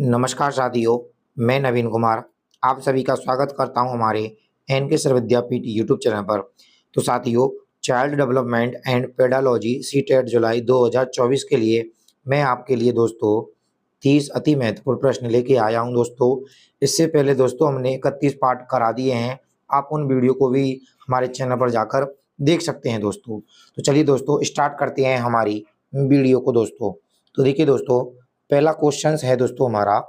नमस्कार साथियों, मैं नवीन कुमार आप सभी का स्वागत करता हूं हमारे एन के सर विद्यापीठ यूट्यूब चैनल पर। तो साथियों, child development and pedagogy CTET जुलाई 2024 के लिए मैं आपके लिए दोस्तों 30 अति महत्वपूर्ण प्रश्न लेके आया हूं दोस्तों। इससे पहले दोस्तों हमने 31 पार्ट करा दिए हैं, आप उन वीडियो को भी हमारे चैनल पर जाकर देख सकते हैं दोस्तों। तो चलिए दोस्तों स्टार्ट करते हैं हमारी वीडियो को दोस्तों। तो देखिए दोस्तों, पहला क्वेश्चन है दोस्तों हमारा,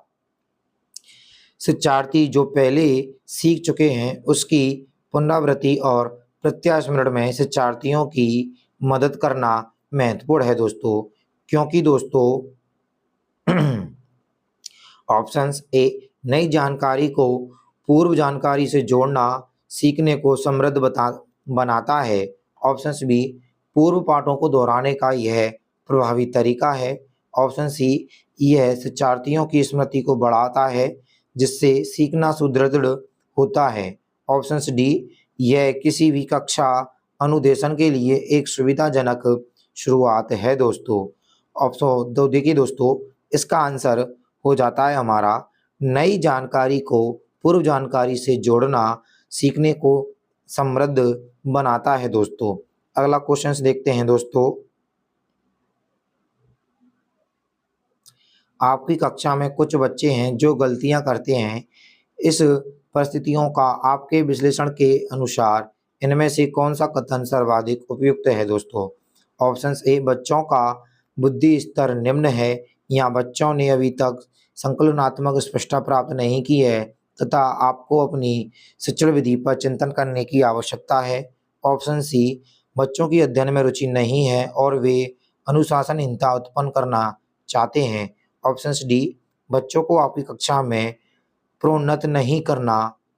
शिक्षार्थी जो पहले सीख चुके हैं उसकी पुनरावृत्ति और प्रत्यास्मरण में शिक्षार्थियों की मदद करना महत्वपूर्ण है दोस्तों। क्योंकि दोस्तों ऑप्शंस ए, नई जानकारी को पूर्व जानकारी से जोड़ना सीखने को समृद्ध बनाता है। ऑप्शंस बी, पूर्व पाठों को दोहराने का यह प्रभावी तरीका है। ऑप्शन सी, यह शिक्षार्थियों की स्मृति को बढ़ाता है जिससे सीखना सुदृढ़ होता है। ऑप्शंस डी, यह किसी भी कक्षा अनुदेशन के लिए एक सुविधाजनक शुरुआत है दोस्तों। ऑप्शन दो देखिए दोस्तों, इसका आंसर हो जाता है हमारा, नई जानकारी को पूर्व जानकारी से जोड़ना सीखने को समृद्ध बनाता है दोस्तों। अगला क्वेश्चन देखते हैं दोस्तों, आपकी कक्षा में कुछ बच्चे हैं जो गलतियां करते हैं। इस परिस्थितियों का आपके विश्लेषण के अनुसार इनमें से कौन सा कथन सर्वाधिक उपयुक्त है दोस्तों। ऑप्शन ए, बच्चों का बुद्धि स्तर निम्न है या बच्चों ने अभी तक संकलनात्मक स्पष्टता प्राप्त नहीं की है तथा आपको अपनी शिक्षण विधि पर चिंतन करने की आवश्यकता है। ऑप्शन सी, बच्चों की अध्ययन में रुचि नहीं है और वे अनुशासनहीनता उत्पन्न करना चाहते हैं। ऑप्शन डी, बच्चों को आपकी कक्षा में प्रोन्नत नहीं करना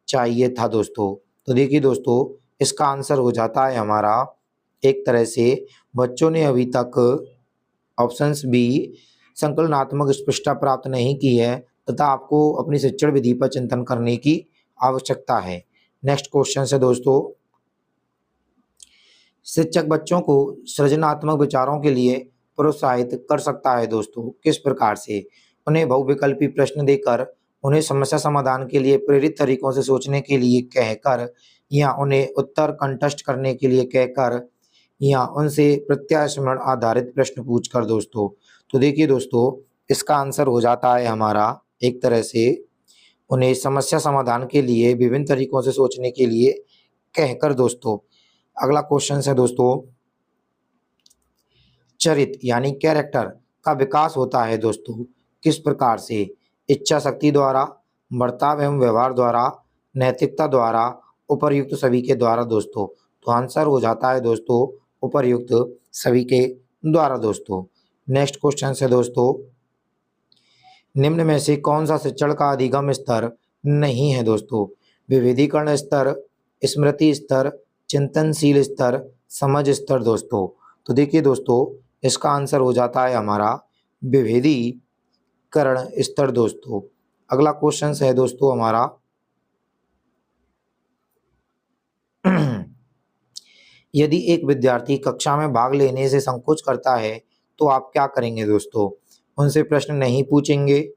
चाहिए था दोस्तों। तो देखिए दोस्तों, इसका आंसर हो जाता है हमारा एक तरह से बच्चों ने अभी तक ऑप्शन बी संकलनात्मक स्पष्टता प्राप्त नहीं की है तथा आपको अपनी शिक्षण विधि पर चिंतन करने की आवश्यकता है। नेक्स्ट क्वेश्चन है दोस्तों, शिक्षक बच्चों को सृजनात्मक विचारों के लिए प्रोत्साहित कर सकता है दोस्तों। किस प्रकार से? उन्हें बहुविकल्पी प्रश्न देकर, उन्हें समस्या समाधान के लिए प्रेरित तरीकों से सोचने के लिए कहकर, या उन्हें उत्तर कंठस्थ करने के लिए कहकर, या उनसे प्रत्यास्मरण आधारित प्रश्न पूछकर दोस्तों। तो देखिए दोस्तों, इसका आंसर हो जाता है हमारा एक तरह से उन्हें समस्या समाधान के लिए विभिन्न तरीकों से सोचने के लिए कहकर दोस्तों। अगला क्वेश्चन है दोस्तों, चरित्र यानी कैरेक्टर का विकास होता है दोस्तों किस प्रकार से? इच्छा शक्ति द्वारा, बर्ताव एवं व्यवहार द्वारा, नैतिकता द्वारा, उपर्युक्त सभी के द्वारा दोस्तों। तो आंसर हो जाता है दोस्तों उपर्युक्त सभी के द्वारा दोस्तों। नेक्स्ट क्वेश्चन है दोस्तों, निम्न में से कौन सा शिक्षण का अधिगम स्तर नहीं है दोस्तों? विविधीकरण स्तर, स्मृति स्तर, चिंतनशील स्तर, समझ स्तर दोस्तों। तो देखिए दोस्तों, इसका आंसर हो जाता है हमारा विभेदीकरण स्तर दोस्तों। अगला क्वेश्चन है दोस्तों हमारा, यदि एक विद्यार्थी कक्षा में भाग लेने से संकोच करता है तो आप क्या करेंगे दोस्तों? उनसे प्रश्न नहीं पूछेंगे,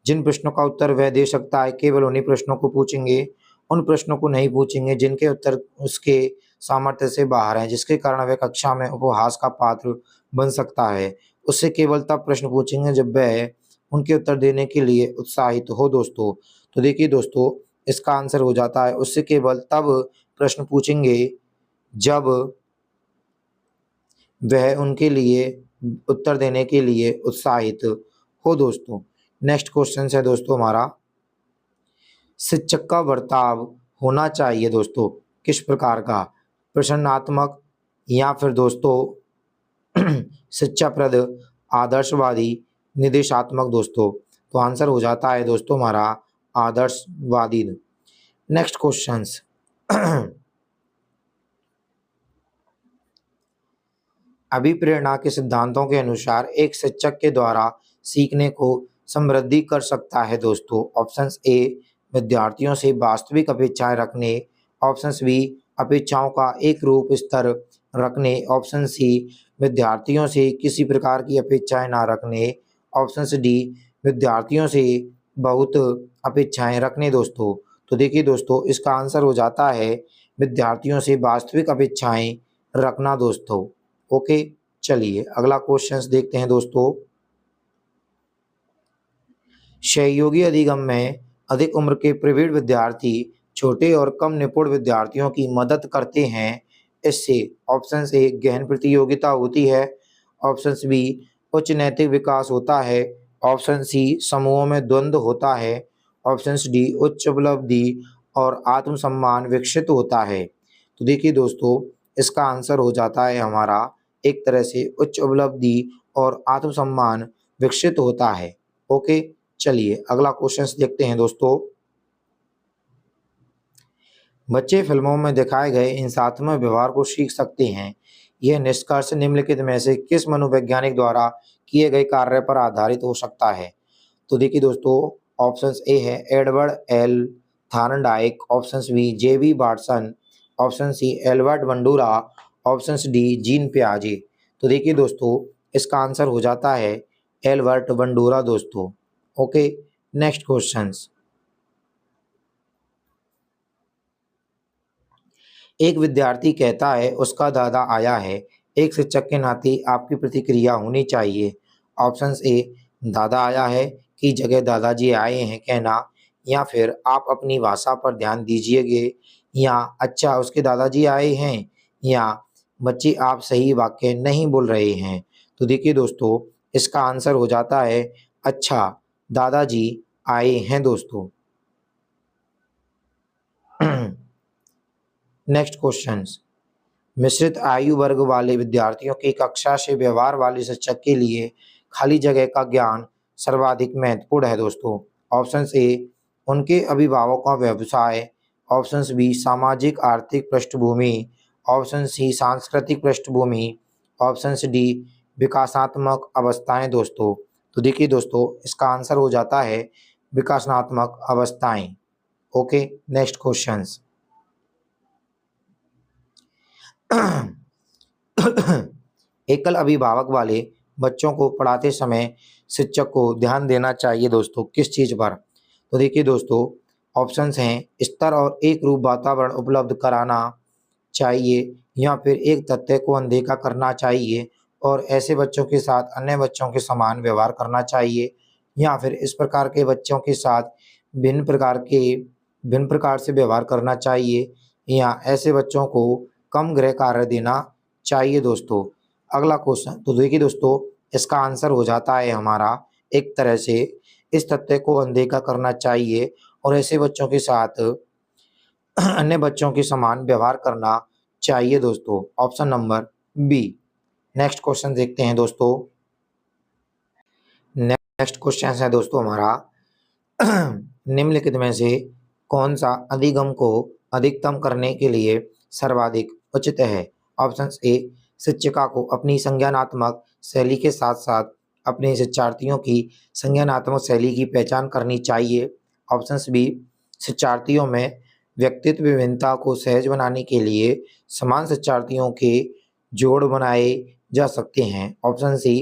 जिन प्रश्नों का उत्तर वह दे सकता है केवल उन्हीं प्रश्नों को पूछेंगे, उन प्रश्नों को नहीं पूछेंगे जिनके उत्तर उसके सामर्थ्य से बाहर है, जिसके कारण वह कक्षा में उपहास का पात्र बन सकता है। उससे केवल तब प्रश्न पूछेंगे जब वह उनके उत्तर देने के लिए उत्साहित हो दोस्तों। तो देखिए दोस्तों, इसका आंसर हो जाता है उससे केवल तब प्रश्न पूछेंगे जब वह उनके लिए उत्तर देने के लिए उत्साहित हो दोस्तों। नेक्स्ट क्वेश्चन है दोस्तों हमारा, शिक्षक का बर्ताव होना चाहिए दोस्तों किस प्रकार का? प्रश्नात्मक या फिर दोस्तों शिक्षाप्रद, आदर्शवादी, निर्देशात्मक दोस्तों। तो आंसर हो जाता है दोस्तों हमारा आदर्शवादी। नेक्स्ट क्वेश्चन, अभिप्रेरणा के सिद्धांतों के अनुसार एक शिक्षक के द्वारा सीखने को समृद्धि कर सकता है दोस्तों। ऑप्शन ए, विद्यार्थियों से वास्तविक अपेक्षाएं रखने। ऑप्शन बी, अपेक्षाओं का एक रूप स्तर रखने। ऑप्शन सी, विद्यार्थियों से किसी प्रकार की अपेक्षाएं ना रखने। ऑप्शन डी, विद्यार्थियों से बहुत अपेक्षाएं रखने दोस्तों। तो देखिए दोस्तों, इसका आंसर हो जाता है विद्यार्थियों से वास्तविक अपेक्षाएं रखना दोस्तों। ओके, चलिए अगला क्वेश्चन देखते हैं दोस्तों। सहयोगी अधिगम में अधिक उम्र के प्रवीण विद्यार्थी छोटे और कम निपुण विद्यार्थियों की मदद करते हैं। इससे ऑप्शन ए गहन प्रतियोगिता होती है, ऑप्शन बी उच्च नैतिक विकास होता है, ऑप्शन सी समूहों में द्वंद्व होता है, ऑप्शन डी उच्च उपलब्धि और आत्मसम्मान विकसित होता है। तो देखिए दोस्तों, इसका आंसर हो जाता है हमारा एक तरह से उच्च उपलब्धि और आत्मसम्मान विकसित होता है। ओके, चलिए अगला क्वेश्चन देखते हैं दोस्तों। बच्चे फिल्मों में दिखाए गए हिंसात्मक व्यवहार को सीख सकते हैं। यह निष्कर्ष निम्नलिखित में से किस मनोवैज्ञानिक द्वारा किए गए कार्य पर आधारित हो सकता है। तो देखिए दोस्तों, ऑप्शन ए है Edward L Thorndike, option B JB Watson, option C Albert Bandura, option D Jean पियाजे। तो देखिए दोस्तों, इसका आंसर हो जाता है एल्बर्ट बंडूरा दोस्तों। Okay, next questions. एक विद्यार्थी कहता है उसका दादा आया है। एक शिक्षक के नाते आपकी प्रतिक्रिया होनी चाहिए। ऑप्शन ए दादा आया है की जगह दादाजी आए हैं कहना, या फिर आप अपनी भाषा पर ध्यान दीजिएगा, या अच्छा उसके दादाजी आए हैं, या बच्चे आप सही वाक्य नहीं बोल रहे हैं। तो देखिए दोस्तों, इसका आंसर हो जाता है अच्छा दादाजी आए हैं दोस्तों। Next questions. मिश्रित आयु वर्ग वाले विद्यार्थियों की कक्षा से व्यवहार वाले शिक्षक के लिए खाली जगह का ज्ञान सर्वाधिक महत्वपूर्ण है दोस्तों। ऑप्शन ए उनके अभिभावकों का व्यवसाय, ऑप्शन बी सामाजिक आर्थिक पृष्ठभूमि, ऑप्शन सी सांस्कृतिक पृष्ठभूमि, ऑप्शन डी विकासात्मक अवस्थाएं दोस्तों। तो देखिए दोस्तों, इसका आंसर हो जाता है विकासात्मक अवस्थाएं। Okay, next questions. एकल अभिभावक वाले बच्चों को पढ़ाते समय शिक्षक को ध्यान देना चाहिए दोस्तों किस चीज़ पर। तो देखिए दोस्तों, ऑप्शंस हैं स्तर और एक रूप वातावरण उपलब्ध कराना चाहिए, या फिर एक तथ्य को अनदेखा करना चाहिए और ऐसे बच्चों के साथ अन्य बच्चों के समान व्यवहार करना चाहिए, या फिर इस प्रकार के बच्चों के साथ भिन्न प्रकार से व्यवहार करना चाहिए, या ऐसे बच्चों को कम गृह कार्य देना चाहिए दोस्तों। अगला क्वेश्चन, तो देखिए दोस्तों, इसका आंसर हो जाता है हमारा एक तरह से इस तथ्य को अनदेखा करना चाहिए और ऐसे बच्चों के साथ अन्य बच्चों के समान व्यवहार करना चाहिए दोस्तों। Option number B. Next question देखते हैं दोस्तों। नेक्स्ट क्वेश्चन है दोस्तों हमारा निम्नलिखित में से कौन सा अधिगम को अधिकतम करने के लिए सर्वाधिक उचित है। ऑप्शन ए शिक्षिका को अपनी संज्ञानात्मक शैली के साथ साथ अपने शिक्षार्थियों की संज्ञानात्मक शैली की पहचान करनी चाहिए। ऑप्शन बी शिक्षार्थियों में व्यक्तित्व विभिन्नता को सहज बनाने के लिए समान शिक्षार्थियों के जोड़ बनाए जा सकते हैं। ऑप्शन सी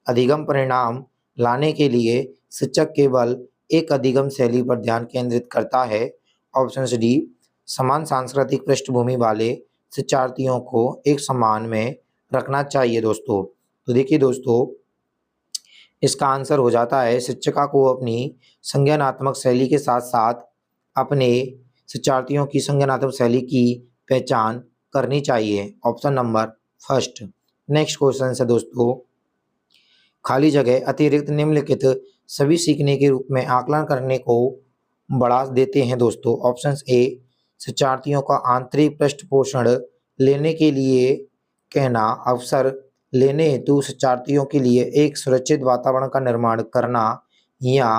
अधिगम परिणाम लाने के लिए शिक्षक केवल एक अधिगम शैली पर ध्यान केंद्रित करता है। ऑप्शन डी समान सांस्कृतिक पृष्ठभूमि वाले शिक्षार्थियों को एक समान में रखना चाहिए दोस्तों। तो देखिए दोस्तों, इसका आंसर हो जाता है शिक्षिका को अपनी संज्ञानात्मक शैली के साथ साथ अपने शिक्षार्थियों की संज्ञानात्मक शैली की पहचान करनी चाहिए। Option number first. Next question है दोस्तों, खाली जगह अतिरिक्त निम्नलिखित सभी सीखने के रूप में आकलन करने को बढ़ा देते हैं दोस्तों। ऑप्शन ए शिक्षार्थियों का आंतरिक पृष्ठपोषण लेने के लिए कहना, अवसर लेने हेतु शिक्षार्थियों के लिए एक सुरक्षित वातावरण का निर्माण करना, या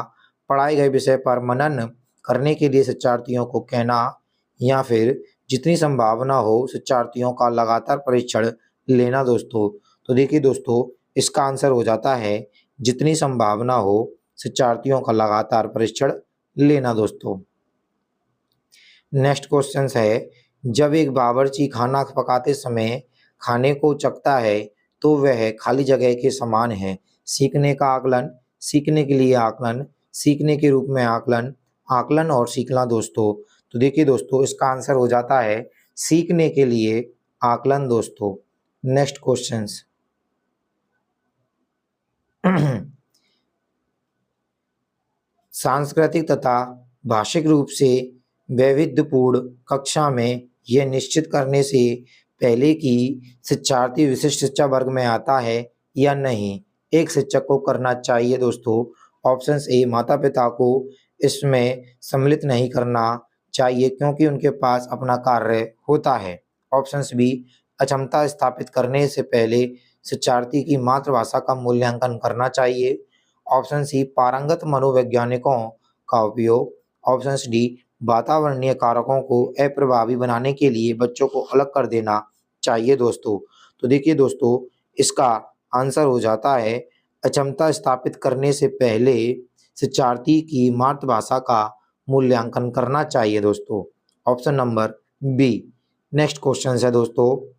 पढ़ाए गए विषय पर मनन करने के लिए शिक्षार्थियों को कहना, या फिर जितनी संभावना हो शिक्षार्थियों का लगातार परीक्षण लेना दोस्तों। तो देखिए दोस्तों, इसका आंसर हो जाता है जितनी संभावना हो शिक्षार्थियों का लगातार परीक्षण लेना दोस्तों। नेक्स्ट क्वेश्चन है, जब एक बावर्ची खाना पकाते समय खाने को चखता है तो वह खाली जगह के समान है। सीखने का आकलन, सीखने के लिए आकलन, सीखने के रूप में आकलन, आकलन और सीखना दोस्तों। तो देखिए दोस्तों, इसका आंसर हो जाता है सीखने के लिए आकलन दोस्तों। नेक्स्ट क्वेश्चंस सांस्कृतिक तथा भाषिक रूप से वैविध्यपूर्ण कक्षा में यह निश्चित करने से पहले कि शिक्षार्थी विशिष्ट शिक्षा वर्ग में आता है या नहीं, एक शिक्षक को करना चाहिए दोस्तों। ऑप्शन ए, माता पिता को इसमें सम्मिलित नहीं करना चाहिए क्योंकि उनके पास अपना कार्य होता है। ऑप्शन बी, अक्षमता स्थापित करने से पहले शिक्षार्थी की मातृभाषा का मूल्यांकन करना चाहिए। ऑप्शन सी, पारंगत मनोवैज्ञानिकों का उपयोग। ऑप्शन डी, वातावरणीय कारकों को अप्रभावी बनाने के लिए बच्चों को अलग कर देना चाहिए दोस्तों। तो देखिए दोस्तों, इसका आंसर हो जाता है अक्षमता स्थापित करने से पहले शिक्षार्थी की मातृभाषा का मूल्यांकन करना चाहिए दोस्तों। Option number B. Next question है दोस्तों,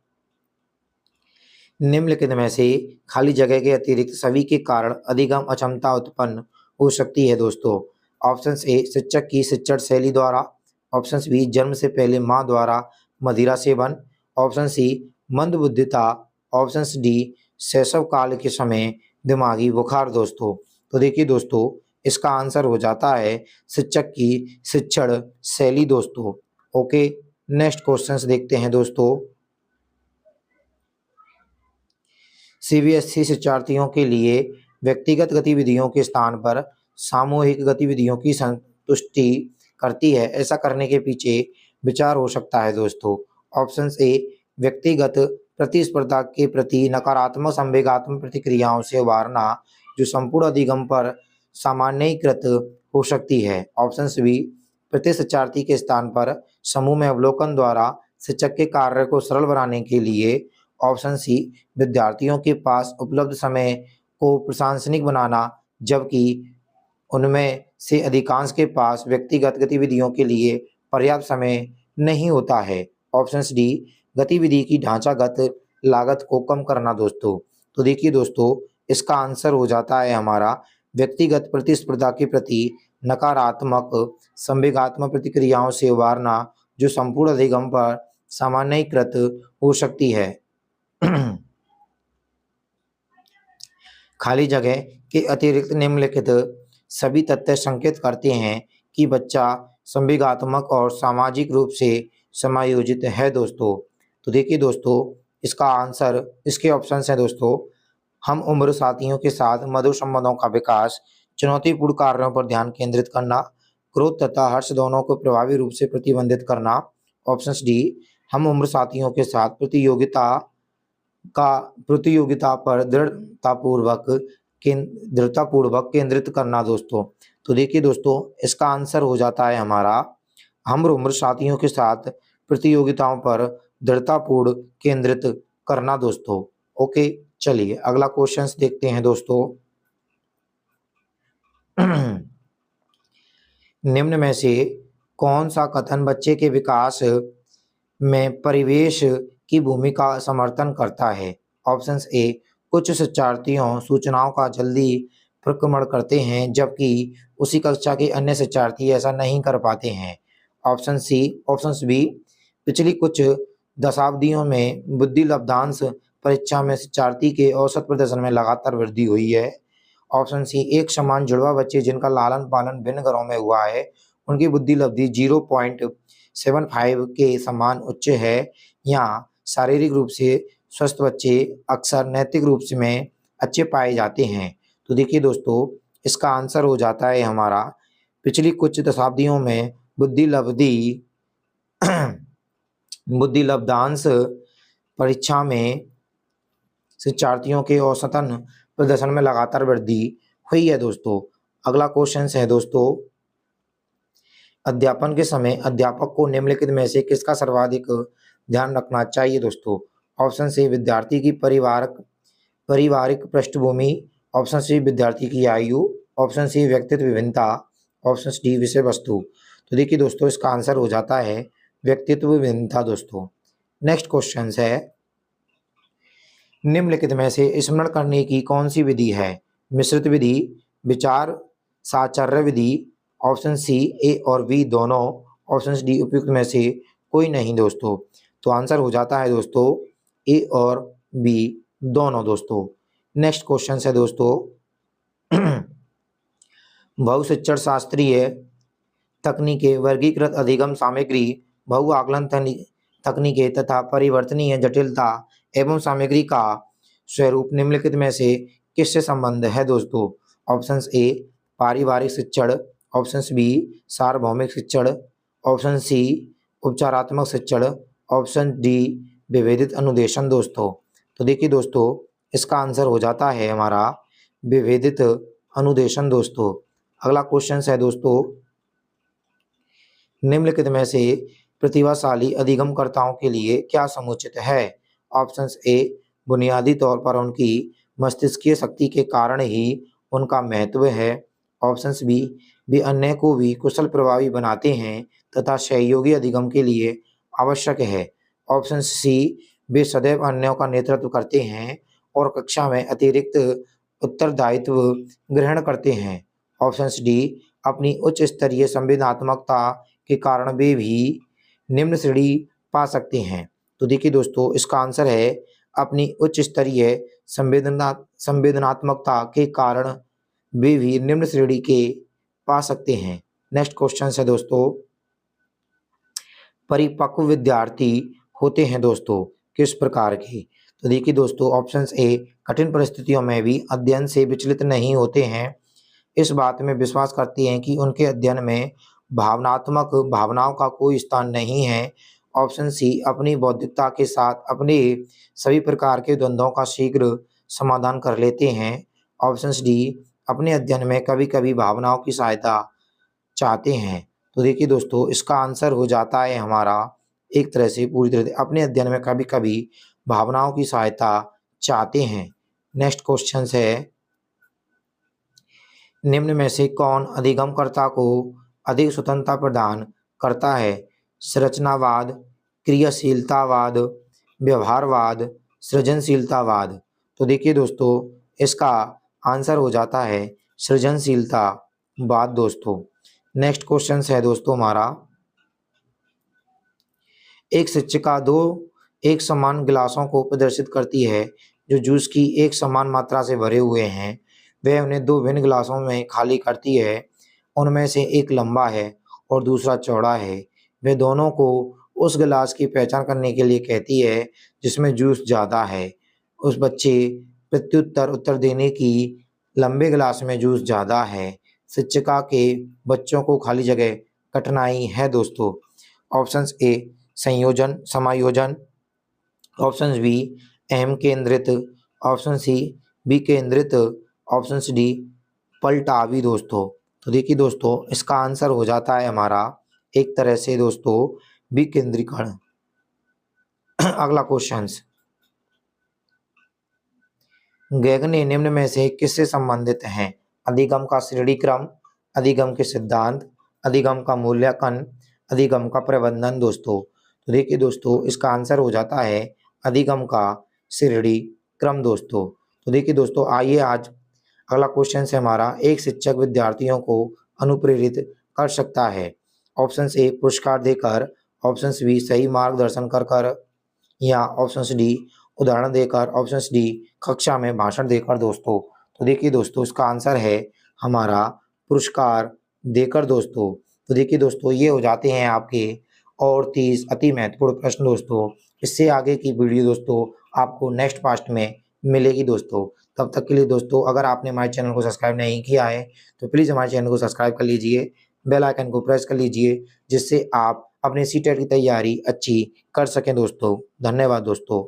निम्नलिखित में से खाली जगह के अतिरिक्त सभी के कारण अधिगम अक्षमता उत्पन्न हो सकती है दोस्तों। ऑप्शन ए, शिक्षक की शिक्षण शैली द्वारा। ऑप्शन बी, जन्म से पहले मां द्वारा मदिरा सेवन। ऑप्शन सी, मंदबुद्धिता। ऑप्शन डी, शैशव काल के समय दिमागी बुखार दोस्तों। तो देखिए दोस्तों, इसका आंसर हो जाता है शिक्षक की शिक्षण शैली दोस्तों। ओके, नेक्स्ट क्वेश्चंस देखते हैं दोस्तों। सीबीएसई शिक्षार्थियों के लिए व्यक्तिगत गतिविधियों के स्थान पर सामूहिक गतिविधियों की संतुष्टि करती है। ऐसा करने के पीछे विचार हो सकता है दोस्तों। ऑप्शन ए, व्यक्तिगत प्रतिस्पर्धा के प्रति नकारात्मक संवेगात्मक प्रतिक्रियाओं से उबारना जो संपूर्ण अधिगम पर सामान्यीकृत हो सकती है। ऑप्शन बी, प्रत्येक शिक्षार्थी के स्थान पर समूह में अवलोकन द्वारा शिक्षक के कार्य को सरल बनाने के लिए। ऑप्शन सी, विद्यार्थियों के पास उपलब्ध समय को प्रशंसनिक बनाना जबकि उनमें से अधिकांश के पास व्यक्तिगत गतिविधियों के लिए पर्याप्त समय नहीं होता है। ऑप्शन डी, गतिविधि की ढांचागत लागत को कम करना दोस्तों। तो देखिए दोस्तों, इसका आंसर हो जाता है हमारा व्यक्तिगत प्रतिस्पर्धा के प्रति नकारात्मक संवेगात्मक प्रतिक्रियाओं से उबारना जो संपूर्ण अधिगम पर सामान्यीकृत हो सकती है। खाली जगह के अतिरिक्त निम्नलिखित सभी तथ्य संकेत करते हैं कि बच्चा संवेगात्मक और सामाजिक रूप से समायोजित है दोस्तों। तो देखिए दोस्तों, इसका आंसर, इसके ऑप्शन हैं दोस्तों, हम उम्र साथियों के साथ मधुर संबंधों का विकास, चुनौतीपूर्ण कार्यों पर ध्यान केंद्रित करना, क्रोध तथा हर्ष दोनों को प्रभावी रूप से प्रतिबंधित करना। ऑप्शन डी, हम उम्र साथियों के साथ प्रतियोगिता पर दृढ़तापूर्वक केंद्रित करना दोस्तों। तो देखिए दोस्तों, इसका आंसर हो जाता है हमारा हम उम्र साथियों के साथ प्रतियोगिताओं पर दृढ़तापूर्ण केंद्रित करना दोस्तों। ओके, चलिए अगला क्वेश्चन देखते हैं दोस्तों। निम्न में से कौन सा कथन बच्चे के विकास में परिवेश की भूमिका का समर्थन करता है। ऑप्शन ए, कुछ शिक्षार्थियों सूचनाओं का जल्दी प्रक्रमण करते हैं जबकि उसी कक्षा के अन्य शिक्षार्थी ऐसा नहीं कर पाते हैं। ऑप्शन बी, पिछली कुछ दशाब्दियों में बुद्धि लब्धांश परीक्षा में शिक्षार्थी के औसत प्रदर्शन में लगातार वृद्धि हुई है। ऑप्शन सी, एक समान जुड़वा बच्चे जिनका लालन पालन भिन्न घरों में हुआ है उनकी बुद्धि लब्धि 0.75 के समान उच्च है। यहाँ शारीरिक रूप से स्वस्थ बच्चे अक्सर नैतिक रूप से में अच्छे पाए जाते हैं। तो देखिए दोस्तों, इसका आंसर हो जाता है हमारा पिछली कुछ दशाब्दियों में बुद्धि लब्धांश परीक्षा में शिक्षार्थियों के औसतन प्रदर्शन में लगातार वृद्धि हुई है दोस्तों। अगला क्वेश्चन है दोस्तों, अध्यापन के समय अध्यापक को निम्नलिखित में से किसका सर्वाधिक ध्यान रखना चाहिए दोस्तों। ऑप्शन से विद्यार्थी की पारिवारिक पृष्ठभूमि। ऑप्शन सी, विद्यार्थी की आयु। ऑप्शन सी, व्यक्तित्व विभिन्नता। ऑप्शन डी, विषय वस्तु। तो देखिए दोस्तों, इसका आंसर हो जाता है व्यक्तित्व विभिन्नता दोस्तों। नेक्स्ट क्वेश्चन है, निम्नलिखित में से स्मरण करने की कौन सी विधि है। मिश्रित विधि, विचार साचार्य विधि, ऑप्शन सी ए और बी दोनों, ऑप्शन डी उपयुक्त में से कोई नहीं दोस्तों। तो आंसर हो जाता है दोस्तों ए और बी दोनों दोस्तों। नेक्स्ट क्वेश्चन है दोस्तों बहुशिक्षण शास्त्रीय तकनीकें, वर्गीकृत अधिगम सामग्री, बहु आकलन तकनीकें तथा परिवर्तनीय जटिलता एवं सामग्री का स्वरूप निम्नलिखित में से किससे संबंध है दोस्तों। ऑप्शन ए पारिवारिक शिक्षण, ऑप्शन बी सार्वभौमिक शिक्षण, ऑप्शन सी उपचारात्मक शिक्षण, ऑप्शन डी विभेदित अनुदेशन दोस्तों। तो देखिए दोस्तों इसका आंसर हो जाता है हमारा विभेदित अनुदेशन दोस्तों। अगला क्वेश्चन है दोस्तों निम्नलिखित में से प्रतिभाशाली अधिगमकर्ताओं के लिए क्या समुचित है। ऑप्शन ए बुनियादी तौर पर उनकी मस्तिष्कीय शक्ति के कारण ही उनका महत्व है, ऑप्शन बी वे अन्य को भी कुशल प्रभावी बनाते हैं तथा सहयोगी अधिगम के लिए आवश्यक है, ऑप्शन सी वे सदैव अन्यों का नेतृत्व करते हैं और कक्षा में अतिरिक्त उत्तरदायित्व ग्रहण करते हैं, ऑप्शन डी अपनी उच्च स्तरीय संवेदनात्मकता के कारण वे भी निम्न श्रेणी पा सकते हैं। तो देखिए दोस्तों इसका आंसर है अपनी उच्च स्तरीय संवेदनात्मकता के कारण वे भी निम्न श्रेणी के पा सकते हैं। नेक्स्ट क्वेश्चन है दोस्तों परिपक्व विद्यार्थी होते हैं दोस्तों किस प्रकार के। तो देखिए दोस्तों ऑप्शन ए कठिन परिस्थितियों में भी अध्ययन से विचलित नहीं होते हैं, इस बात में विश्वास करते हैं कि उनके अध्ययन में भावनाओं का कोई स्थान नहीं है, ऑप्शन सी अपनी बौद्धिकता के साथ अपने सभी प्रकार के द्वंद्वों का शीघ्र समाधान कर लेते हैं, ऑप्शन डी अपने अध्ययन में कभी कभी भावनाओं की सहायता चाहते हैं। तो देखिए दोस्तों इसका आंसर हो जाता है हमारा एक तरह से पूरी तरह से अपने अध्ययन में कभी कभी भावनाओं की सहायता चाहते हैं। नेक्स्ट क्वेश्चन है निम्न में से कौन अधिगमकर्ता को अधिक स्वतंत्रता प्रदान करता है, संरचनावाद, क्रियाशीलतावाद, व्यवहारवाद, सृजनशीलतावाद। तो देखिए दोस्तों इसका आंसर हो जाता है सृजनशीलतावाद दोस्तों। नेक्स्ट क्वेश्चन है दोस्तों हमारा एक शिक्षिका दो एक समान गिलासों को प्रदर्शित करती है जो जूस की एक समान मात्रा से भरे हुए हैं, वह उन्हें दो भिन्न गिलासों में खाली करती है, उनमें से एक लंबा है और दूसरा चौड़ा है, वे दोनों को उस गिलास की पहचान करने के लिए कहती है जिसमें जूस ज़्यादा है। उस बच्चे प्रत्युत्तर उत्तर देने की लंबे गिलास में जूस ज़्यादा है। शिक्षिका के बच्चों को खाली जगह कठिनाई है दोस्तों। ऑप्शन ए संयोजन समायोजन, ऑप्शन बी अहम केंद्रित, ऑप्शन सी बी केंद्रित, ऑप्शन डी पलटावी दोस्तों। तो देखिए दोस्तों इसका आंसर हो जाता है हमारा एक तरह से दोस्तों विकेंद्रीकरण। अगला क्वेश्चन गैगने निम्न में से किससे संबंधित हैं, अधिगम का श्रेणी क्रम, अधिगम के सिद्धांत, अधिगम का मूल्यांकन, अधिगम का प्रबंधन दोस्तों। तो देखिए दोस्तों इसका आंसर हो जाता है अधिगम का श्रेणी क्रम दोस्तों। तो देखिए दोस्तों आइए आज अगला क्वेश्चन है हमारा एक शिक्षक विद्यार्थियों को अनुप्रेरित कर सकता है, ऑप्शन ए पुरस्कार देकर, ऑप्शन बी सही मार्गदर्शन कर कर, या ऑप्शन डी उदाहरण देकर, ऑप्शन डी कक्षा में भाषण देकर दोस्तों। तो देखिए दोस्तों इसका आंसर है हमारा पुरस्कार देकर दोस्तों। तो देखिए दोस्तों ये हो जाते हैं आपके और 30 अति महत्वपूर्ण प्रश्न दोस्तों। इससे आगे की वीडियो दोस्तों आपको नेक्स्ट पार्ट में मिलेगी दोस्तों। तब तक के लिए दोस्तों अगर आपने हमारे चैनल को सब्सक्राइब नहीं किया है तो प्लीज़ हमारे चैनल को सब्सक्राइब कर लीजिए, बेल आइकन को प्रेस कर लीजिए जिससे आप अपने सीटेट की तैयारी अच्छी कर सकें दोस्तों। धन्यवाद दोस्तों।